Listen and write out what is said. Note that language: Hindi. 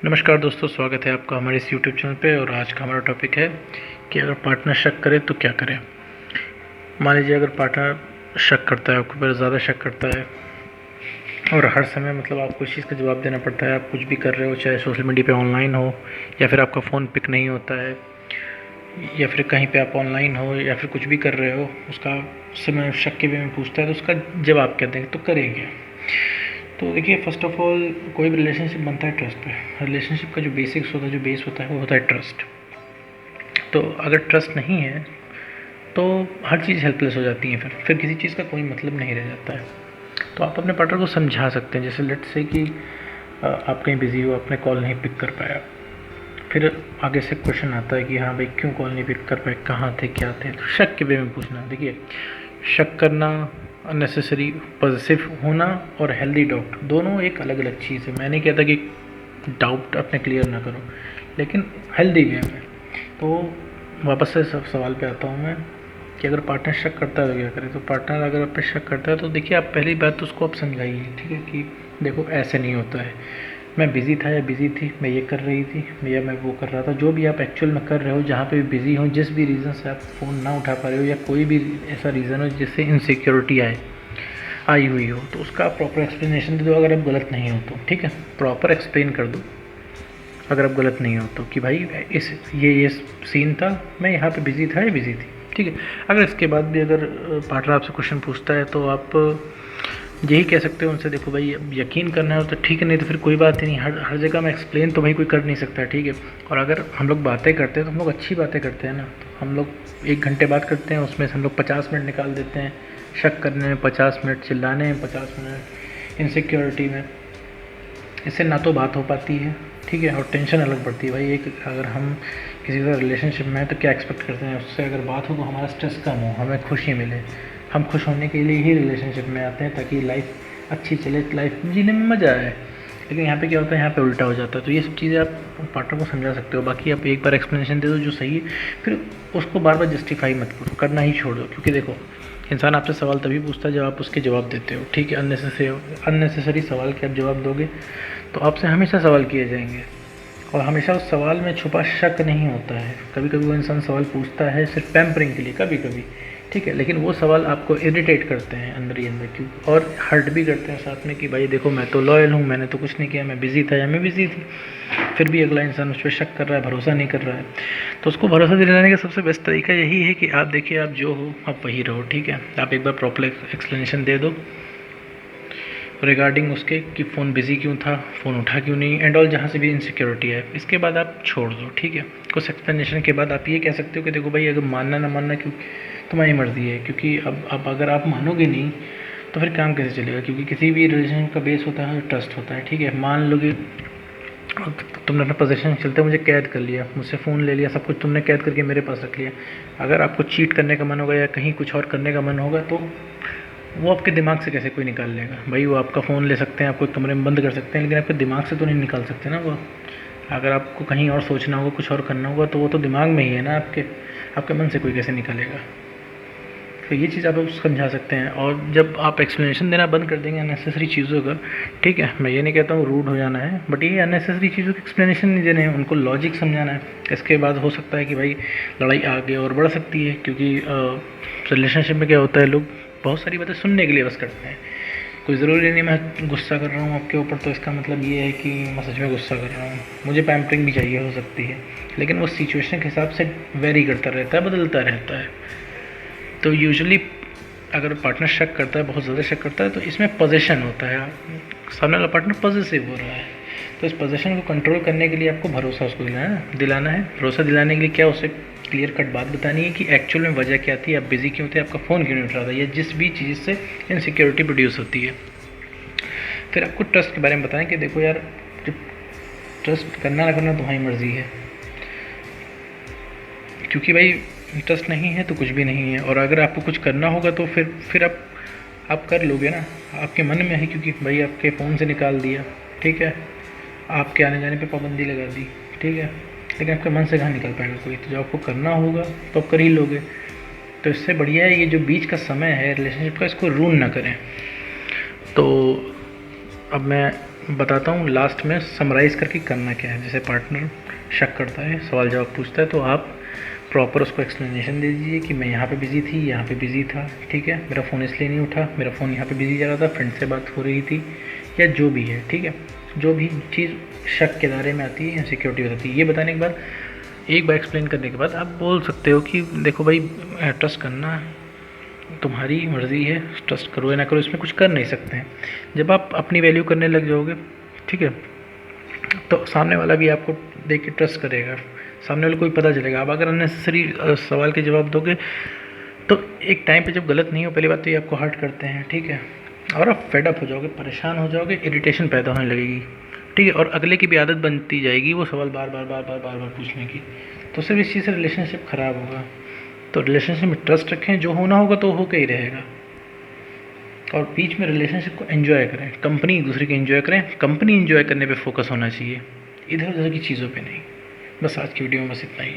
नमस्कार दोस्तों, स्वागत है आपका हमारे इस यूट्यूब चैनल पे। और आज का हमारा टॉपिक है कि अगर पार्टनर शक करे तो क्या करें। मान लीजिए अगर पार्टनर शक करता है, आपके ऊपर ज़्यादा शक करता है और हर समय आपको इस चीज़ का जवाब देना पड़ता है। आप कुछ भी कर रहे हो, चाहे सोशल मीडिया पे ऑनलाइन हो या फिर आपका फ़ोन पिक नहीं होता है या फिर कहीं पे आप ऑनलाइन हो या फिर कुछ भी कर रहे हो, उसका समय शक के वे में पूछता है तो उसका जवाब क्या देंगे, तो करेंगे। तो देखिए, फर्स्ट ऑफ ऑल कोई भी रिलेशनशिप बनता है ट्रस्ट पे। रिलेशनशिप का जो बेसिक्स होता है, जो बेस होता है, वो होता है ट्रस्ट। तो अगर ट्रस्ट नहीं है तो हर चीज़ हेल्पलेस हो जाती है। फिर किसी चीज़ का कोई मतलब नहीं रह जाता है। तो आप अपने पार्टनर को समझा सकते हैं। जैसे लेट्स से कि आप कहीं बिज़ी हो, आपने कॉल नहीं पिक कर पाया, फिर आगे से क्वेश्चन आता है कि हाँ भाई, क्यों कॉल नहीं पिक कर पाए, कहाँ थे, क्या थे। तो शक के वे में पूछना। देखिए, शक करना, अननेसेसरी पॉजिटिव होना और हेल्दी डाउट दोनों एक अलग अलग चीज़ है। मैं नहीं कहता कि डाउट अपने क्लियर ना करो, लेकिन हेल्दी वे में। तो वापस से सब सवाल पे आता हूँ मैं कि अगर पार्टनर शक करता है तो क्या करें। तो पार्टनर अगर आप पे शक करता है तो देखिए, आप पहली बात तो उसको आप समझाइए, ठीक है, कि देखो ऐसे नहीं होता है। मैं बिज़ी था या बिज़ी थी, मैं ये कर रही थी या मैं वो कर रहा था। जो भी आप एक्चुअल में कर रहे हो, जहाँ पे भी बिज़ी हो, जिस भी रीज़न से आप फ़ोन ना उठा पा रहे हो या कोई भी ऐसा रीज़न हो जिससे इनसिक्योरिटी आई हुई हो, तो उसका प्रॉपर एक्सप्लेनेशन दे दो। अगर आप गलत नहीं हो तो ठीक है, प्रॉपर एक्सप्लेन कर दो। अगर आप गलत नहीं हो तो कि भाई ये सीन था, मैं यहाँ पे बिज़ी था या बिज़ी थी, ठीक है। अगर इसके बाद भी अगर पार्टनर आपसे क्वेश्चन पूछता है तो आप यही कह सकते हो उनसे, देखो भाई, अब यकीन करना है तो ठीक है, नहीं तो फिर कोई बात ही नहीं। हर जगह में एक्सप्लेन तो भाई कोई कर नहीं सकता, ठीक है। और अगर हम लोग बातें करते हैं तो हम लोग अच्छी बातें करते हैं ना। तो हम लोग 1 घंटे बात करते हैं, उसमें से हम लोग 50 मिनट निकाल देते हैं शक करने में, 50 मिनट चिल्लाने में, 50 मिनट इनसिक्योरिटी में। इससे ना तो बात हो पाती है, ठीक है, और टेंशन अलग पड़ती है। भाई, एक अगर हम किसी के साथ रिलेशनशिप में हैं तो क्या एक्सपेक्ट करते हैं उससे, अगर बात हो तो हमारा स्ट्रेस कम हो, हमें खुशी मिले। हम खुश होने के लिए ही रिलेशनशिप में आते हैं, ताकि लाइफ अच्छी चले, लाइफ जीने में मज़ा आए। लेकिन यहाँ पे क्या होता है, यहाँ पे उल्टा हो जाता है। तो ये सब चीज़ें आप पार्टनर को समझा सकते हो। बाकी आप एक बार एक्सप्लेनेशन दे दो जो सही है, फिर उसको बार बार जस्टिफाई मत करो, करना ही छोड़ दो। क्योंकि देखो, इंसान आपसे सवाल तभी पूछता है जब आप उसके जवाब देते हो, ठीक है। अननेसेसरी सवाल के आप जवाब दोगे तो आपसे हमेशा सवाल किए जाएंगे, और हमेशा उस सवाल में छुपा शक नहीं होता है। कभी कभी वो इंसान सवाल पूछता है सिर्फ पैम्परिंग के लिए, कभी कभी, ठीक है, लेकिन वो सवाल आपको इरिटेट करते हैं अंदर ही अंदर, क्यों, और हर्ट भी करते हैं साथ में कि भाई देखो, मैं तो लॉयल हूँ, मैंने तो कुछ नहीं किया, मैं बिज़ी था या मैं बिज़ी थी। फिर भी अगला इंसान उस पर शक कर रहा है, भरोसा नहीं कर रहा है। तो उसको भरोसा दिलाने का सबसे बेस्ट तरीका यही है कि आप देखिए, आप जो हो आप वही रहो, ठीक है। आप एक बार प्रॉपर एक्सप्लेनेशन दे दो रिगार्डिंग उसके कि फ़ोन बिज़ी क्यों था, फ़ोन उठा क्यों नहीं, एंड ऑल, जहाँ से भी इनसिक्योरिटी है। इसके बाद आप छोड़ दो, ठीक है। कुछ एक्सप्लेनेशन के बाद आप ये कह सकते हो कि देखो भाई, अगर मानना ना मानना क्यों, तुम्हारी मर्ज़ी है। क्योंकि अब अगर आप मानोगे नहीं तो फिर काम कैसे चलेगा। क्योंकि किसी भी रिलेशन का बेस होता है ट्रस्ट होता है, ठीक है। मान लो कि तुमने अपना पोजीशन चलते मुझे कैद कर लिया, मुझसे फ़ोन ले लिया, सब कुछ तुमने कैद करके मेरे पास रख लिया। अगर आपको चीट करने का मन होगा या कहीं कुछ और करने का मन होगा तो वो आपके दिमाग से कैसे कोई निकाल लेगा। भाई, वो आपका फ़ोन ले सकते हैं, आपको एक कमरे में बंद कर सकते हैं, लेकिन आपके दिमाग से तो नहीं निकाल सकते ना वो। अगर आपको कहीं और सोचना होगा, कुछ और करना होगा, तो वो तो दिमाग में ही है ना आपके। आपके मन से कोई कैसे निकालेगा। तो ये चीज़ आप समझा सकते हैं। और जब आप एक्सप्लेनेशन देना बंद कर देंगे अननेसेसरी चीज़ों का, ठीक है, मैं ये नहीं कहता हूँ रूड हो जाना है, बट ये अननेसेसरी चीज़ों के एक्सप्लेनेशन नहीं देने हैं, उनको लॉजिक समझाना है। इसके बाद हो सकता है कि भाई लड़ाई आगे और बढ़ सकती है। क्योंकि रिलेशनशिप में क्या होता है, लोग बहुत सारी बातें सुनने के लिए बस करते हैं। कोई ज़रूरी नहीं मैं गुस्सा कर रहा हूँ आपके ऊपर तो इसका मतलब ये है कि मैं सच में गुस्सा कर रहा हूँ। मुझे पैम्परिंग भी चाहिए हो सकती है, लेकिन वो सिचुएशन के हिसाब से वेरी करता रहता है, बदलता रहता है। तो यूजुअली अगर पार्टनर शक करता है, बहुत ज़्यादा शक करता है, तो इसमें पोजीशन होता है। सामने वाला पार्टनर पॉजिटिव हो रहा है, तो इस पोजीशन को कंट्रोल करने के लिए आपको भरोसा उसको दिलाना है। भरोसा दिलाने के लिए क्या, उसे क्लियर कट बात बतानी है कि एक्चुअल में वजह क्या थी, आप बिज़ी क्यों थे, आपका फ़ोन क्यों नहीं उठ रहा था, या जिस भी चीज़ से इनसिक्योरिटी प्रोड्यूस होती है। फिर आपको ट्रस्ट के बारे में बताएं कि देखो यार, ट्रस्ट करना ना करना तुम्हारी मर्ज़ी है। क्योंकि भाई, ट्रस्ट नहीं है तो कुछ भी नहीं है। और अगर आपको कुछ करना होगा तो फिर आप कर लोगे ना, आपके मन में है। क्योंकि भाई आपके फ़ोन से निकाल दिया, ठीक है, आपके आने जाने पे पाबंदी लगा दी, ठीक है, लेकिन आपके मन से कहाँ निकल पाएगा कोई। तो जब आपको करना होगा तो आप कर ही लोगे। तो इससे बढ़िया है ये जो बीच का समय है रिलेशनशिप का, इसको रून ना करें। तो अब मैं बताता हूँ लास्ट में समराइज़ करके करना क्या है। जैसे पार्टनर शक करता है, सवाल जवाब पूछता है, तो आप प्रॉपर उसको एक्सप्लेनेशन दे दीजिए कि मैं यहाँ पे बिज़ी थी, यहाँ पे बिज़ी था, ठीक है, मेरा फ़ोन इसलिए नहीं उठा, मेरा फ़ोन यहाँ पे बिज़ी जा रहा था, फ्रेंड से बात हो रही थी, या जो भी है, ठीक है। जो भी चीज़ शक के दायरे में आती है या सिक्योरिटी बताती है, ये बताने के बाद एक बार एक्सप्लेन करने के बाद आप बोल सकते हो कि देखो भाई, ट्रस्ट करना तुम्हारी मर्ज़ी है, ट्रस्ट करो या ना करो, इसमें कुछ कर नहीं सकते हैं। जब आप अपनी वैल्यू करने लग जाओगे, ठीक है, तो सामने वाला भी आपको देख के ट्रस्ट करेगा, सामने वाले को भी पता चलेगा। आप अगर अननेसेसरी सवाल के जवाब दोगे तो एक टाइम पे जब गलत नहीं हो, पहली बात तो ये आपको हर्ट करते हैं, ठीक है, और आप फेडअप हो जाओगे, परेशान हो जाओगे, इरिटेशन पैदा होने लगेगी, ठीक है, और अगले की भी आदत बनती जाएगी वो सवाल बार बार बार बार बार बार पूछने की। तो सिर्फ इस चीज़ से रिलेशनशिप ख़राब होगा। तो रिलेशनशिप में ट्रस्ट रखें, जो होना होगा तो होकर ही रहेगा, और बीच में रिलेशनशिप को एंजॉय करें, कंपनी एक दूसरे की एंजॉय करें, कंपनी एंजॉय करने पे फोकस होना चाहिए, इधर उधर की चीज़ों पे नहीं। बस आज की वीडियो में बस इतना ही।